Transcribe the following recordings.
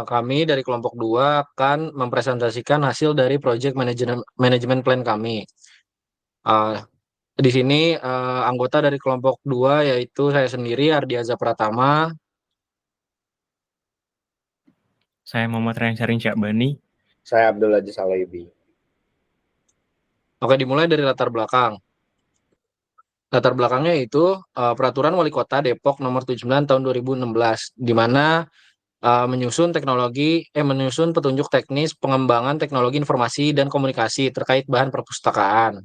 Kami dari kelompok 2 akan mempresentasikan hasil dari project manajemen plan kami. Uh, di sini anggota dari kelompok 2 yaitu saya sendiri Ardiaza Pratama. Saya Muhammad Ryan Syakbani. Saya Abdul Aziz Alaibi. Oke, dimulai dari latar belakang. Latar belakangnya itu Peraturan Wali Kota Depok Nomor 79 Tahun 2016, di mana menyusun petunjuk teknis pengembangan teknologi informasi dan komunikasi terkait bahan perpustakaan.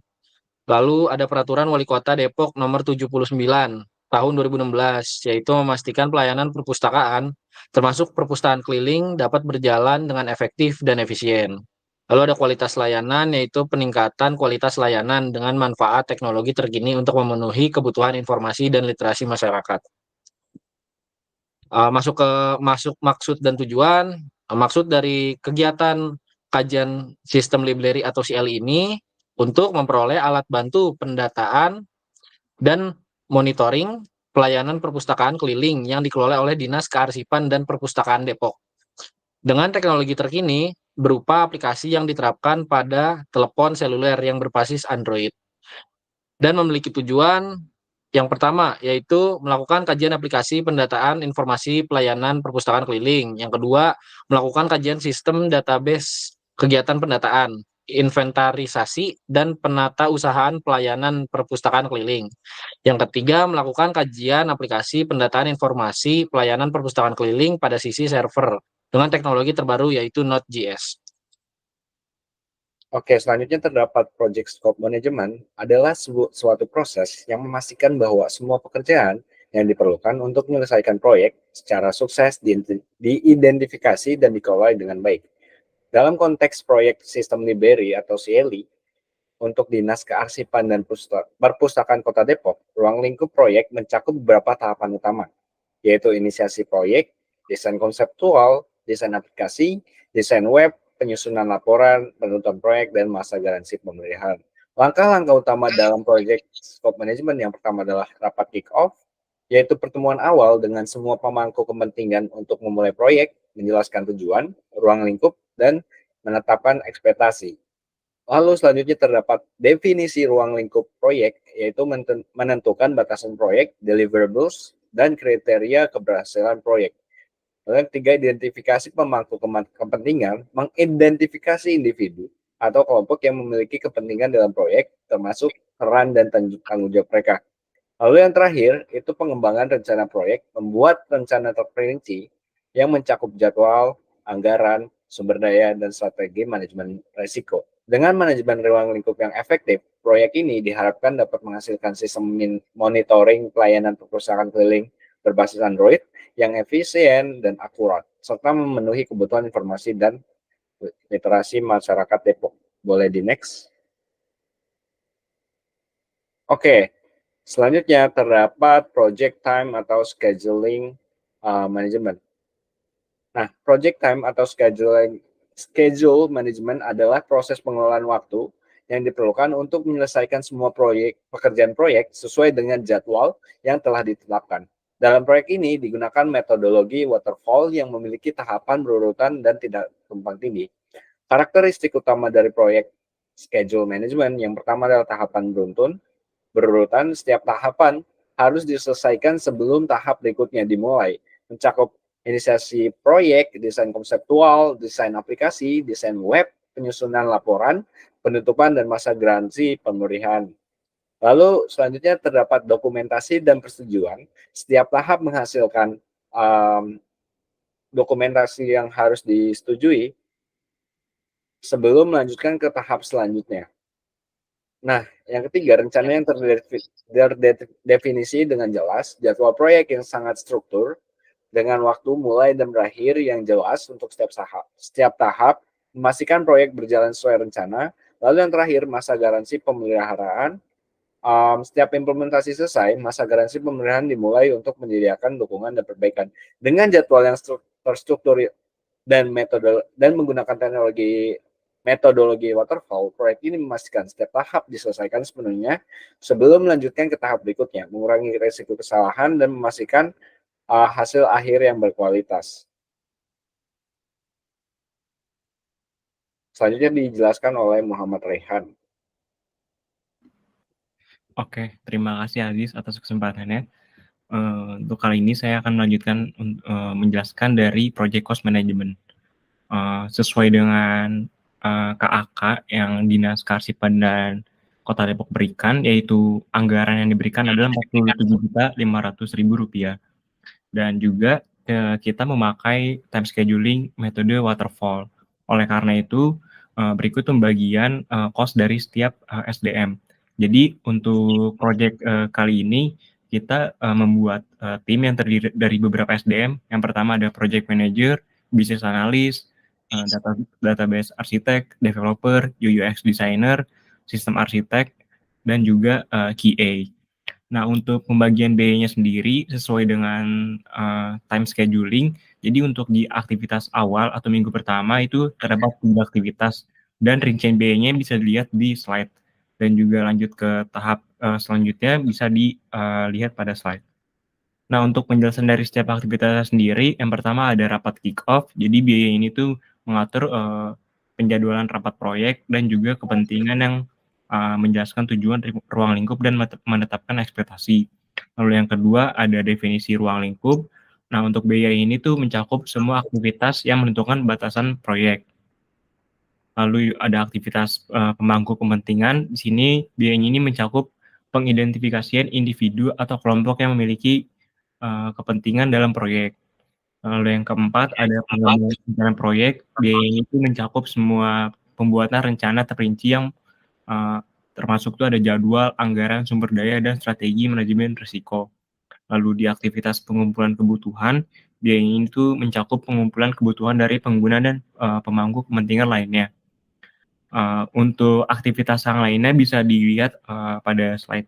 Lalu ada Peraturan Wali Kota Depok Nomor 79 Tahun 2016, yaitu memastikan pelayanan perpustakaan, termasuk perpustakaan keliling, dapat berjalan dengan efektif dan efisien. Lalu ada kualitas layanan, yaitu peningkatan kualitas layanan dengan manfaat teknologi terkini untuk memenuhi kebutuhan informasi dan literasi masyarakat. Masuk maksud dan tujuan. Maksud dari kegiatan kajian sistem library atau CL ini untuk memperoleh alat bantu pendataan dan monitoring pelayanan perpustakaan keliling yang dikelola oleh Dinas Kearsipan dan Perpustakaan Depok. Dengan teknologi terkini berupa aplikasi yang diterapkan pada telepon seluler yang berbasis Android. Dan memiliki tujuan yang pertama, yaitu melakukan kajian aplikasi pendataan informasi pelayanan perpustakaan keliling. Yang kedua, melakukan kajian sistem database kegiatan pendataan, inventarisasi, dan penata usahaan pelayanan perpustakaan keliling. Yang ketiga, melakukan kajian aplikasi pendataan informasi pelayanan perpustakaan keliling pada sisi server dengan teknologi terbaru yaitu Node.js. Oke, selanjutnya terdapat project scope management adalah suatu proses yang memastikan bahwa semua pekerjaan yang diperlukan untuk menyelesaikan proyek secara sukses diidentifikasi dan dikelola dengan baik. Dalam konteks proyek sistem library atau CLI, untuk Dinas Kearsipan dan Perpustakaan Kota Depok, ruang lingkup proyek mencakup beberapa tahapan utama, yaitu inisiasi proyek, desain konseptual, desain aplikasi, desain web, penyusunan laporan, penutupan proyek, dan masa garansi pemeliharaan. Langkah-langkah utama dalam proyek scope management yang pertama adalah rapat kick-off, yaitu pertemuan awal dengan semua pemangku kepentingan untuk memulai proyek, menjelaskan tujuan, ruang lingkup, dan menetapkan ekspektasi. Lalu selanjutnya terdapat definisi ruang lingkup proyek, yaitu menentukan batasan proyek, deliverables, dan kriteria keberhasilan proyek. Lalu yang ketiga, identifikasi pemangku kepentingan, mengidentifikasi individu atau kelompok yang memiliki kepentingan dalam proyek, termasuk peran dan tanggung jawab mereka. Lalu yang terakhir, itu pengembangan rencana proyek, membuat rencana terperinci yang mencakup jadwal, anggaran, sumber daya, dan strategi manajemen risiko. Dengan manajemen ruang lingkup yang efektif, proyek ini diharapkan dapat menghasilkan sistem monitoring pelayanan perpustakaan keliling berbasis Android yang efisien dan akurat, serta memenuhi kebutuhan informasi dan literasi masyarakat Depok. Boleh di next? Oke, selanjutnya terdapat project time atau scheduling management. Nah, project time atau schedule management adalah proses pengelolaan waktu yang diperlukan untuk menyelesaikan semua pekerjaan proyek sesuai dengan jadwal yang telah ditetapkan. Dalam proyek ini digunakan metodologi waterfall yang memiliki tahapan berurutan dan tidak tumpang tindih. Karakteristik utama dari proyek schedule management yang pertama adalah tahapan berurutan. Setiap tahapan harus diselesaikan sebelum tahap berikutnya dimulai, mencakup inisiasi proyek, desain konseptual, desain aplikasi, desain web, penyusunan laporan, penutupan, dan masa garansi pemeliharaan. Lalu selanjutnya terdapat dokumentasi dan persetujuan. Setiap tahap menghasilkan dokumentasi yang harus disetujui sebelum melanjutkan ke tahap selanjutnya. Nah, yang ketiga, rencana yang terdefinisi dengan jelas, jadwal proyek yang sangat struktur, dengan waktu mulai dan berakhir yang jelas untuk setiap tahap, memastikan proyek berjalan sesuai rencana. Lalu yang terakhir, masa garansi pemeliharaan. Setiap implementasi selesai, masa garansi pemeliharaan dimulai untuk menyediakan dukungan dan perbaikan. Dengan jadwal yang terstruktur dan menggunakan metodologi waterfall, proyek ini memastikan setiap tahap diselesaikan sepenuhnya sebelum melanjutkan ke tahap berikutnya, mengurangi risiko kesalahan dan memastikan hasil akhir yang berkualitas. Selanjutnya dijelaskan oleh Muhammad Rehan. Oke, terima kasih Aziz atas kesempatannya. Untuk kali ini saya akan melanjutkan menjelaskan dari Project Cost Management. Sesuai dengan KAK yang Dinas Kearsipan dan Kota Depok berikan, yaitu anggaran yang diberikan adalah Rp47.500.000. Dan juga kita memakai time scheduling metode waterfall. Oleh karena itu, berikut pembagian cost dari setiap SDM. Jadi untuk proyek kali ini kita membuat tim yang terdiri dari beberapa SDM. Yang pertama ada project manager, business analyst, database arsitek, developer, UX designer, sistem arsitek, dan juga QA. Nah, untuk pembagian biayanya sendiri sesuai dengan time scheduling. Jadi untuk di aktivitas awal atau minggu pertama itu terdapat 3 aktivitas dan rincian biayanya bisa dilihat di slide. Dan juga lanjut ke tahap selanjutnya bisa dilihat pada slide. Nah, untuk penjelasan dari setiap aktivitas sendiri, yang pertama ada rapat kick-off. Jadi biaya ini tuh mengatur penjadwalan rapat proyek dan juga kepentingan yang menjelaskan tujuan ruang lingkup dan menetapkan ekspektasi. Lalu yang kedua ada definisi ruang lingkup. Nah, untuk biaya ini tuh mencakup semua aktivitas yang menentukan batasan proyek. Lalu ada aktivitas pemangku kepentingan. Di sini biaya ini mencakup pengidentifikasian individu atau kelompok yang memiliki kepentingan dalam proyek. Lalu yang keempat ada pengembangan rencana proyek. Biaya ini itu mencakup semua pembuatan rencana terperinci yang termasuk itu ada jadwal, anggaran, sumber daya, dan strategi manajemen risiko. Lalu di aktivitas pengumpulan kebutuhan, biaya ini itu mencakup pengumpulan kebutuhan dari pengguna dan pemangku kepentingan lainnya. Untuk aktivitas yang lainnya bisa dilihat pada slide.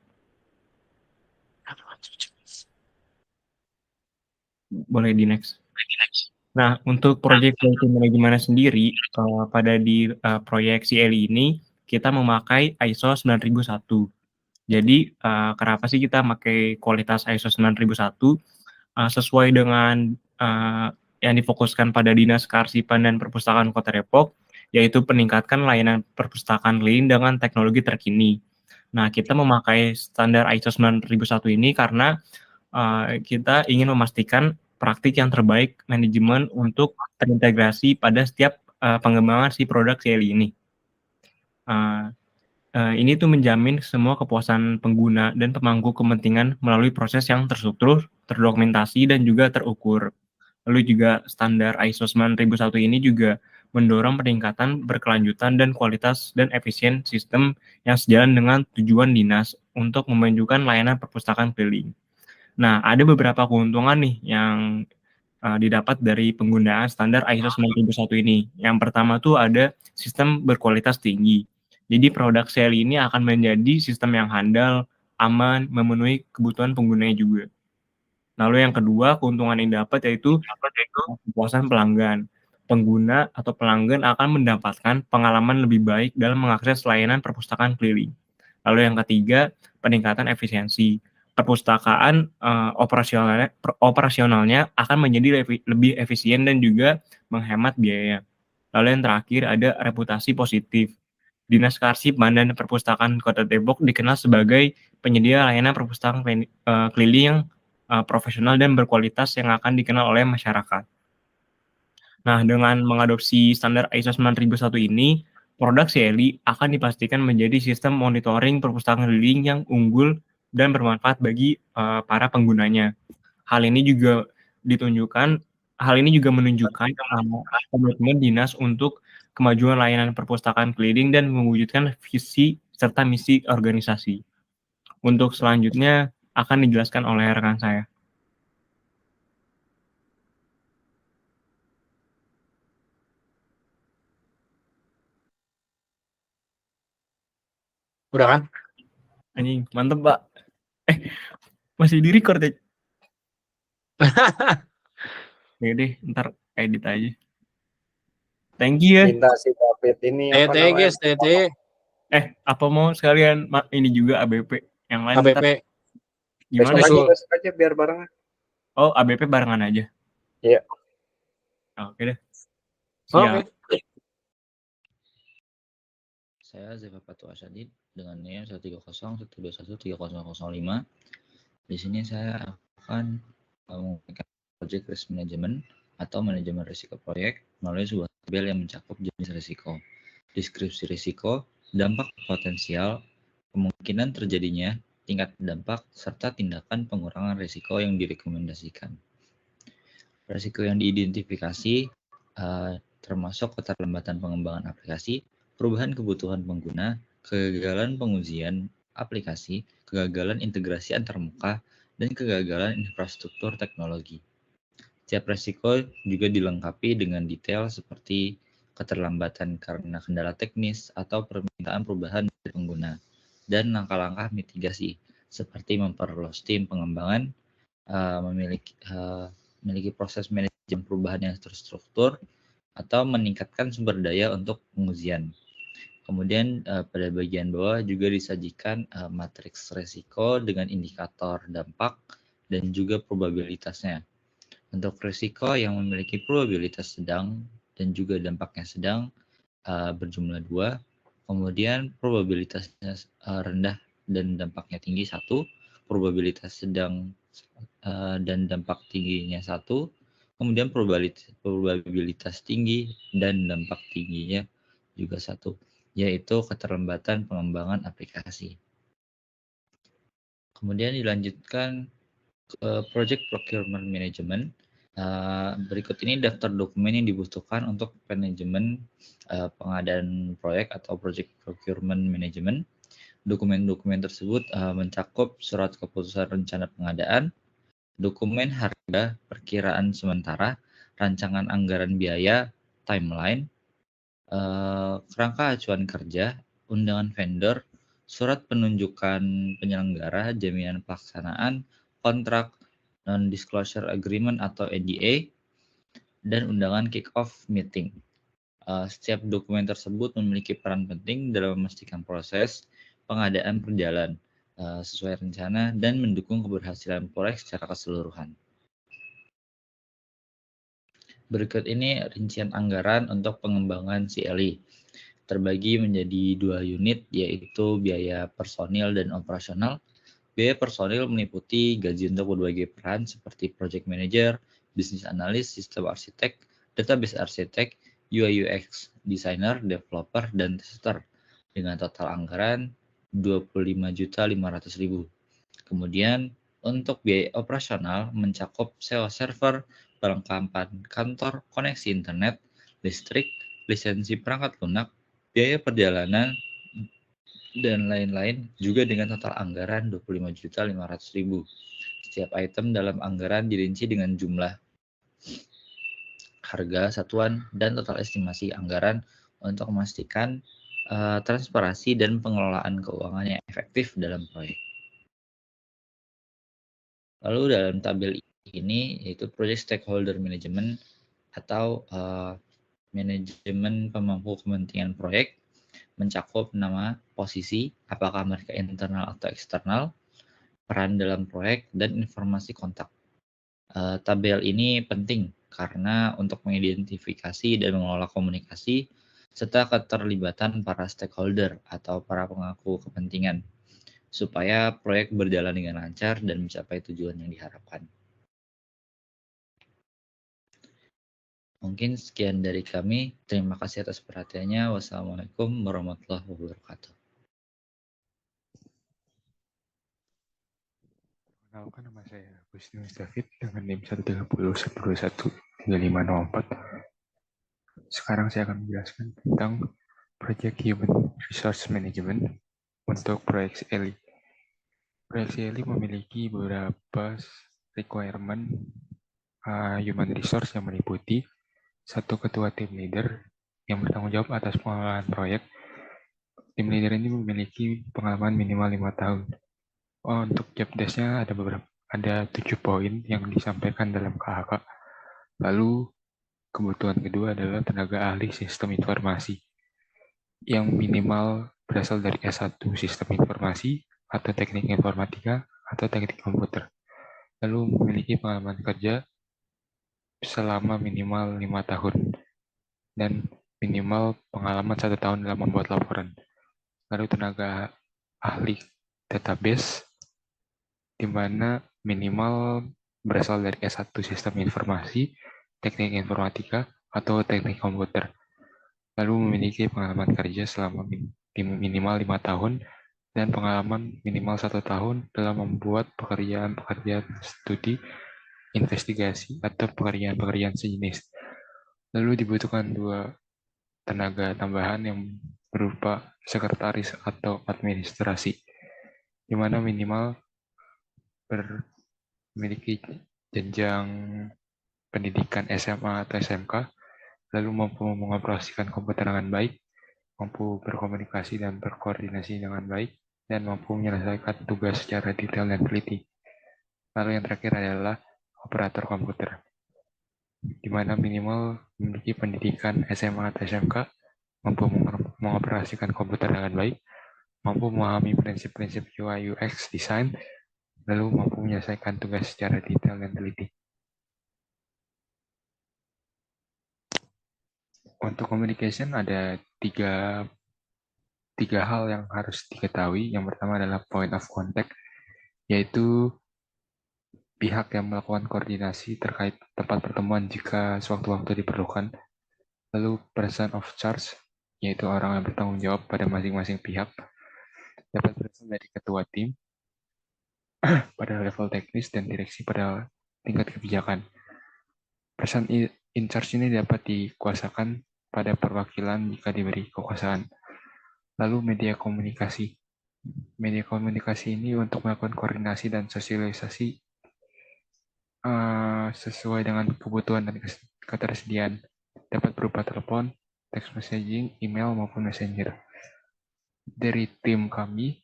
Boleh di next. Nah, untuk proyek quality management sendiri, pada di proyek CLI ini, kita memakai ISO 9001. Jadi, kenapa sih kita pakai kualitas ISO 9001? Sesuai dengan yang difokuskan pada Dinas Kearsipan dan Perpustakaan Kota Depok, yaitu peningkatkan layanan perpustakaan keliling dengan teknologi terkini. Nah, kita memakai standar ISO 9001 ini karena kita ingin memastikan praktik yang terbaik manajemen untuk terintegrasi pada setiap pengembangan si produk CLI ini. Ini tuh menjamin semua kepuasan pengguna dan pemangku kepentingan melalui proses yang terstruktur, terdokumentasi, dan juga terukur. Lalu juga standar ISO 9001 ini juga mendorong peningkatan berkelanjutan dan kualitas dan efisien sistem yang sejalan dengan tujuan dinas untuk memajukan layanan perpustakaan keliling. Nah, ada beberapa keuntungan nih yang didapat dari penggunaan standar ISO 9001 ini. Yang pertama tuh ada sistem berkualitas tinggi. Jadi produk CLI ini akan menjadi sistem yang handal, aman, memenuhi kebutuhan penggunanya juga. Lalu yang kedua, keuntungan yang dapat yaitu kepuasan pelanggan. Pengguna atau pelanggan akan mendapatkan pengalaman lebih baik dalam mengakses layanan perpustakaan keliling. Lalu yang ketiga, peningkatan efisiensi. Perpustakaan operasionalnya akan menjadi lebih efisien dan juga menghemat biaya. Lalu yang terakhir ada reputasi positif. Dinas Kearsipan dan Perpustakaan Kota Depok dikenal sebagai penyedia layanan perpustakaan keliling yang profesional dan berkualitas yang akan dikenal oleh masyarakat. Nah, dengan mengadopsi standar ISO 9001 ini, produk CLI akan dipastikan menjadi sistem monitoring perpustakaan keliling yang unggul dan bermanfaat bagi para penggunanya. Hal ini juga menunjukkan komitmen dinas untuk kemajuan layanan perpustakaan keliling dan mewujudkan visi serta misi organisasi. Untuk selanjutnya akan dijelaskan oleh rekan saya. Udah kan? Anjing, mantep, Pak. Masih di record ya? Ya deh, ntar edit aja. Thank you ya. Minta si David ini apa namanya? TT. Apa mau sekalian ini juga ABP yang lain ABP. ntar gimana? Besok aja biar barengan. Oh, ABP barengan aja. Iya. Oke deh. Siap. Oke. Saya Zefa Patu Asyadid dengan NIM 13012130005. Di sini saya akan menggunakan project risk management atau manajemen risiko proyek melalui sebuah tabel yang mencakup jenis risiko, deskripsi risiko, dampak potensial, kemungkinan terjadinya, tingkat dampak, serta tindakan pengurangan risiko yang direkomendasikan. Risiko yang diidentifikasi termasuk keterlambatan pengembangan aplikasi, perubahan kebutuhan pengguna, kegagalan pengujian aplikasi, kegagalan integrasi antarmuka, dan kegagalan infrastruktur teknologi. Setiap risiko juga dilengkapi dengan detail seperti keterlambatan karena kendala teknis atau permintaan perubahan dari pengguna, dan langkah-langkah mitigasi seperti memperluas tim pengembangan, memiliki proses manajemen perubahan yang terstruktur, atau meningkatkan sumber daya untuk pengujian. Kemudian pada bagian bawah juga disajikan matriks risiko dengan indikator dampak dan juga probabilitasnya. Untuk risiko yang memiliki probabilitas sedang dan juga dampaknya sedang berjumlah 2, kemudian probabilitasnya rendah dan dampaknya tinggi 1, probabilitas sedang dan dampak tingginya 1, kemudian probabilitas tinggi dan dampak tingginya juga 1, yaitu keterlambatan pengembangan aplikasi. Kemudian dilanjutkan ke Project Procurement Management. Berikut ini daftar dokumen yang dibutuhkan untuk manajemen pengadaan proyek atau Project Procurement Management. Dokumen-dokumen tersebut mencakup surat keputusan rencana pengadaan, dokumen harga perkiraan sementara, rancangan anggaran biaya, timeline, kerangka acuan kerja, undangan vendor, surat penunjukan penyelenggara, jaminan pelaksanaan, kontrak, non-disclosure agreement atau NDA, dan undangan kick-off meeting. Setiap dokumen tersebut memiliki peran penting dalam memastikan proses pengadaan berjalan sesuai rencana dan mendukung keberhasilan proyek secara keseluruhan. Berikut ini rincian anggaran untuk pengembangan CLI. Terbagi menjadi 2 unit, yaitu biaya personil dan operasional. Biaya personil meliputi gaji untuk berbagai peran seperti project manager, business analyst, sistem arsitek, database arsitek, UI UX designer, developer, dan tester dengan total anggaran 25.500.000. Kemudian untuk biaya operasional mencakup sewa server, perlengkapan kantor, koneksi internet, listrik, lisensi perangkat lunak, biaya perjalanan, dan lain-lain juga dengan total anggaran 25.500.000. Setiap item dalam anggaran dirinci dengan jumlah, harga satuan, dan total estimasi anggaran untuk memastikan transparansi dan pengelolaan keuangan yang efektif dalam proyek. Lalu dalam tabel ini yaitu Project Stakeholder Management atau manajemen pemangku kepentingan proyek, mencakup nama, posisi, apakah mereka internal atau eksternal, peran dalam proyek, dan informasi kontak. Tabel ini penting karena untuk mengidentifikasi dan mengelola komunikasi serta keterlibatan para stakeholder atau para pemangku kepentingan supaya proyek berjalan dengan lancar dan mencapai tujuan yang diharapkan. Mungkin sekian dari kami. Terima kasih atas perhatiannya. Wassalamualaikum warahmatullahi wabarakatuh. Perkenalkan, nama saya Agustinus David dengan NIM 130.121.3504. Sekarang saya akan menjelaskan tentang Project Human Resource Management untuk proyek CLI. Proyek CLI memiliki beberapa requirement human resource yang meliputi satu ketua tim leader yang bertanggung jawab atas pengelolaan proyek. Tim leader ini memiliki pengalaman minimal 5 tahun. Untuk job desk-nya ada 7 poin yang disampaikan dalam KHK. Lalu kebutuhan kedua adalah tenaga ahli sistem informasi yang minimal berasal dari S1 sistem informasi atau teknik informatika atau teknik komputer. Lalu memiliki pengalaman kerja selama minimal 5 tahun dan minimal pengalaman 1 tahun dalam membuat laporan. lalu tenaga ahli database, di mana minimal berasal dari S1 Sistem Informasi, Teknik Informatika, atau Teknik Komputer, lalu memiliki pengalaman kerja selama minimal 5 tahun dan pengalaman minimal 1 tahun dalam membuat pekerjaan-pekerjaan studi, investigasi, atau pekerjaan-pekerjaan sejenis. Lalu dibutuhkan 2 tenaga tambahan yang berupa sekretaris atau administrasi, di mana minimal memiliki jenjang pendidikan SMA atau SMK, lalu mampu mengoperasikan komputer dengan baik, mampu berkomunikasi dan berkoordinasi dengan baik, dan mampu menyelesaikan tugas secara detail dan teliti. Lalu yang terakhir adalah operator komputer, di mana minimal memiliki pendidikan SMA atau SMK, mampu mengoperasikan komputer dengan baik, mampu memahami prinsip-prinsip UI UX design, lalu mampu menyelesaikan tugas secara detail dan teliti. Untuk communication ada tiga hal yang harus diketahui. Yang pertama adalah point of contact, yaitu pihak yang melakukan koordinasi terkait tempat pertemuan jika sewaktu-waktu diperlukan. Lalu person of charge, yaitu orang yang bertanggung jawab pada masing-masing pihak, dapat berasal dari ketua tim pada level teknis dan direksi pada tingkat kebijakan. Person in charge ini dapat dikuasakan pada perwakilan jika diberi kekuasaan. Lalu media komunikasi. Media komunikasi ini untuk melakukan koordinasi dan sosialisasi sesuai dengan kebutuhan dan ketersediaan. Dapat berupa telepon, text messaging, email, maupun messenger. Dari tim kami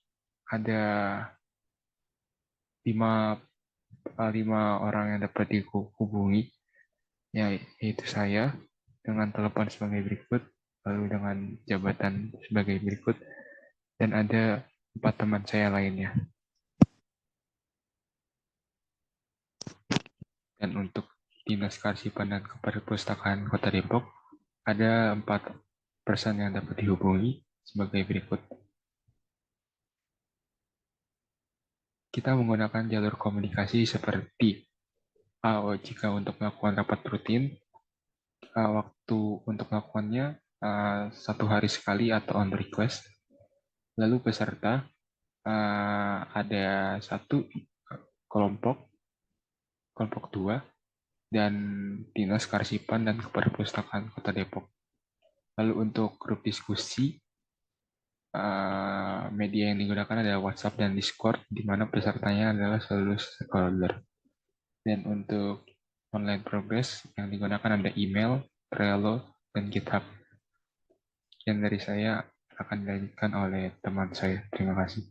ada 5 orang yang dapat dihubungi, yaitu saya dengan telepon sebagai berikut, lalu dengan jabatan sebagai berikut, dan ada 4 teman saya lainnya. Dan untuk Dinas Kearsipan dan Keperpustakaan Kota Depok, ada 4 person yang dapat dihubungi sebagai berikut. Kita menggunakan jalur komunikasi seperti jika untuk melakukan rapat rutin, waktu untuk melakukannya 1 hari sekali atau on request. Lalu peserta ada 1 kelompok 2, dan Dinas Kearsipan dan Keperpustakaan Kota Depok. Lalu untuk grup diskusi, media yang digunakan adalah WhatsApp dan Discord, di mana pesertanya adalah seluruh stakeholder. Dan untuk online progress yang digunakan ada email, Trello, dan GitHub. Yang dari saya akan dilanjutkan oleh teman saya. Terima kasih.